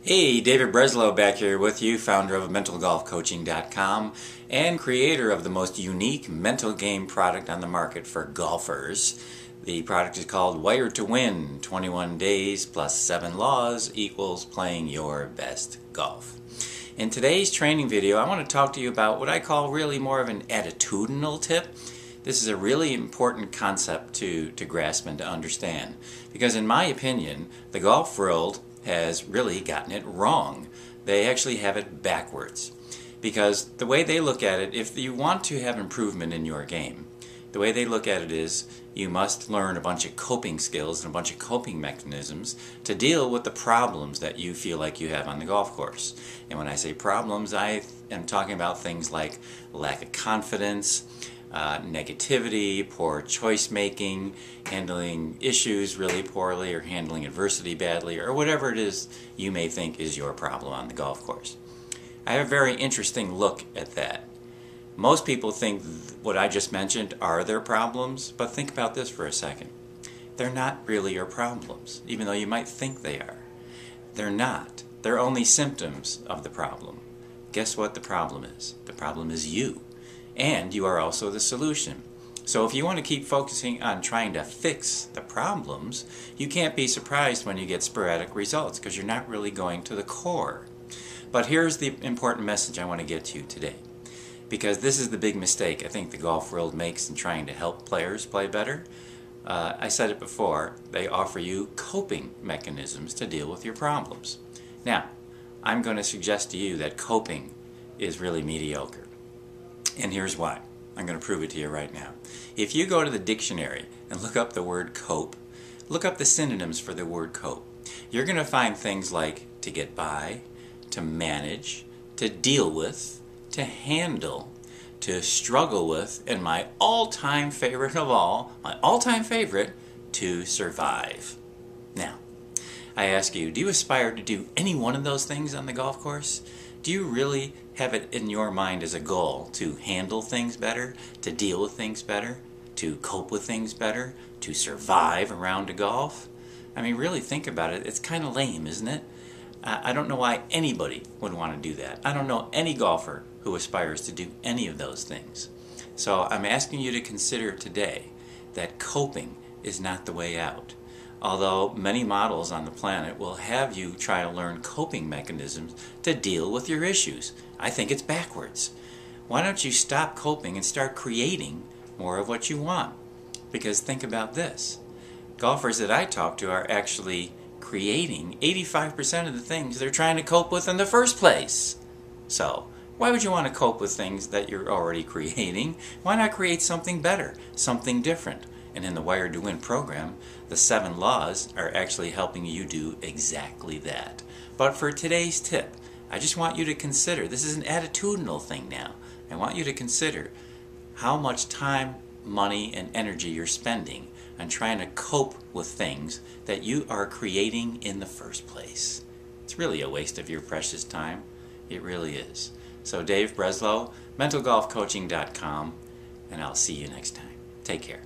Hey, David Breslow back here with you, founder of MentalGolfCoaching.com and creator of the most unique mental game product on the market for golfers. The product is called Wired to Win, 21 days plus 7 laws equals playing your best golf. In today's training video, I want to talk to you about what I call really more of an attitudinal tip. This is a really important concept to grasp and to understand, because in my opinion, the golf world has really gotten it wrong. They actually have it backwards, because the way they look at it, if you want to have improvement in your game, the way they look at it is you must learn a bunch of coping skills and a bunch of coping mechanisms to deal with the problems that you feel like you have on the golf course. And when I say problems, I am talking about things like lack of confidence, negativity, poor choice making, handling issues really poorly, or handling adversity badly, or whatever it is you may think is your problem on the golf course. I have a very interesting look at that. Most people think what I just mentioned are their problems, but think about this for a second. They're not really your problems, even though you might think they are. They're not. They're only symptoms of the problem. Guess what the problem is? The problem is you. And you are also the solution. So if you want to keep focusing on trying to fix the problems, you can't be surprised when you get sporadic results, because you're not really going to the core. But here's the important message I want to get to you today, because this is the big mistake I think the golf world makes in trying to help players play better. I said it before, they offer you coping mechanisms to deal with your problems. Now, I'm going to suggest to you that coping is really mediocre. And here's why. I'm going to prove it to you right now. If you go to the dictionary and look up the word cope, look up the synonyms for the word cope, you're going to find things like to get by, to manage, to deal with, to handle, to struggle with, and my all-time favorite of all, my all-time favorite, to survive. Now, I ask you, do you aspire to do any one of those things on the golf course? Do you really have it in your mind as a goal to handle things better, to deal with things better, to cope with things better, to survive around a golf? I mean, really think about it. It's kind of lame, isn't it? I don't know why anybody would want to do that. I don't know any golfer who aspires to do any of those things. So I'm asking you to consider today that coping is not the way out. Although many models on the planet will have you try to learn coping mechanisms to deal with your issues. I think it's backwards. Why don't you stop coping and start creating more of what you want? Because think about this. Golfers that I talk to are actually creating 85% of the things they're trying to cope with in the first place. So, why would you want to cope with things that you're already creating? Why not create something better, something different? And in the Wired to Win program, the 7 laws are actually helping you do exactly that. But for today's tip, I just want you to consider, this is an attitudinal thing now, I want you to consider how much time, money, and energy you're spending on trying to cope with things that you are creating in the first place. It's really a waste of your precious time. It really is. So Dave Breslow, MentalGolfCoaching.com, and I'll see you next time. Take care.